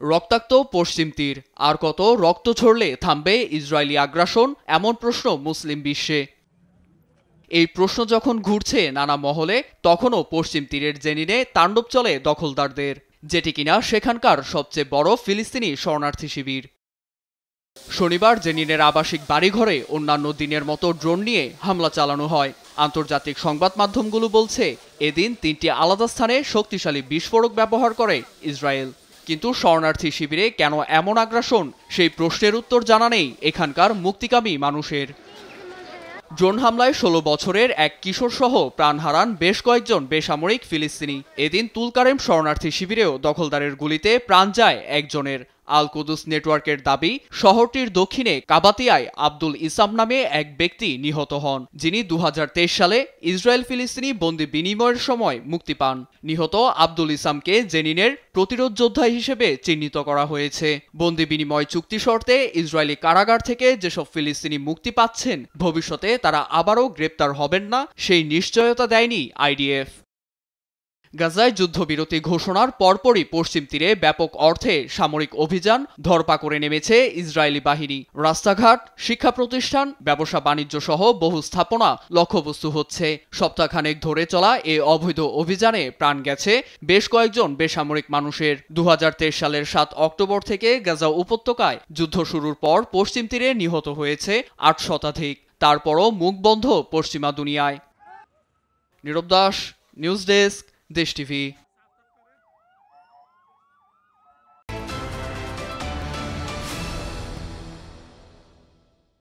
রক্তাক্ত পশ্চিম তীর, আর কত রক্ত ঝরলে থামবে ইসরায়েলি আগ্রাসন, এমন প্রশ্ন মুসলিম বিশ্বে। এই প্রশ্ন যখন ঘুরছে নানা মহলে, তখনও পশ্চিম তীরের জেনিনে তাণ্ডব চলে দখলদারদের, যেটি কিনা সেখানকার সবচেয়ে বড় ফিলিস্তিনি শরণার্থী শিবির। শনিবার জেনিনের আবাসিক বাড়িঘরে অন্যান্য দিনের মতো ড্রোন নিয়ে হামলা চালানো হয়। আন্তর্জাতিক সংবাদ মাধ্যমগুলো বলছে, এদিন 3টি আলাদা স্থানে শক্তিশালী বিস্ফোরক ব্যবহার করে ইসরায়েল। কিন্তু শরণার্থী শিবিরে কেন এমন আগ্রাসন, সেই প্রশ্নের উত্তর জানা নেই এখানকার মুক্তিকামী মানুষের। ড্রোন হামলায় 16 বছরের এক কিশোর সহ প্রাণ হারান বেশ কয়েকজন বেসামরিক ফিলিস্তিনি। এদিন তুলকারেম শরণার্থী শিবিরেও দখলদারের গুলিতে প্রাণ যায় একজনের। আল কুদুস নেটওয়ার্কের দাবি, শহরটির দক্ষিণে কাবাতিয়ায় আব্দুল ইসাম নামে এক ব্যক্তি নিহত হন, যিনি 2023 সালে ইসরায়েল ফিলিস্তিনি বন্দি বিনিময়ের সময় মুক্তি পান। নিহত আব্দুল ইসামকে জেনিনের প্রতিরোধ যোদ্ধা হিসেবে চিহ্নিত করা হয়েছে। বন্দি বিনিময় চুক্তি শর্তে ইসরায়েলি কারাগার থেকে যেসব ফিলিস্তিনি মুক্তি পাচ্ছেন, ভবিষ্যতে তারা আবারও গ্রেপ্তার হবেন না, সেই নিশ্চয়তা দেয়নি আইডিএফ। গাজায় যুদ্ধবিরতি ঘোষণার পরপরই পশ্চিম তীরে ব্যাপক অর্থে সামরিক অভিযান ধরপাকড়ে নেমেছে ইসরায়েলি বাহিনী। রাস্তাঘাট, শিক্ষা প্রতিষ্ঠান, ব্যবসা বাণিজ্য সহ বহু স্থাপনা লক্ষ্যবস্তু হচ্ছে। সপ্তাহখানেক ধরে চলা এ অবৈধ অভিযানে প্রাণ গেছে বেশ কয়েকজন বেসামরিক মানুষের। 2023 সালের 7 অক্টোবর থেকে গাজা উপত্যকায় যুদ্ধ শুরুর পর পশ্চিম তীরে নিহত হয়েছে 8 শতাধিক। তারপরও মুখ বন্ধ পশ্চিমা দুনিয়ায়। নীরব দাস, নিউজ ডেস্ক, দেশ টিভি।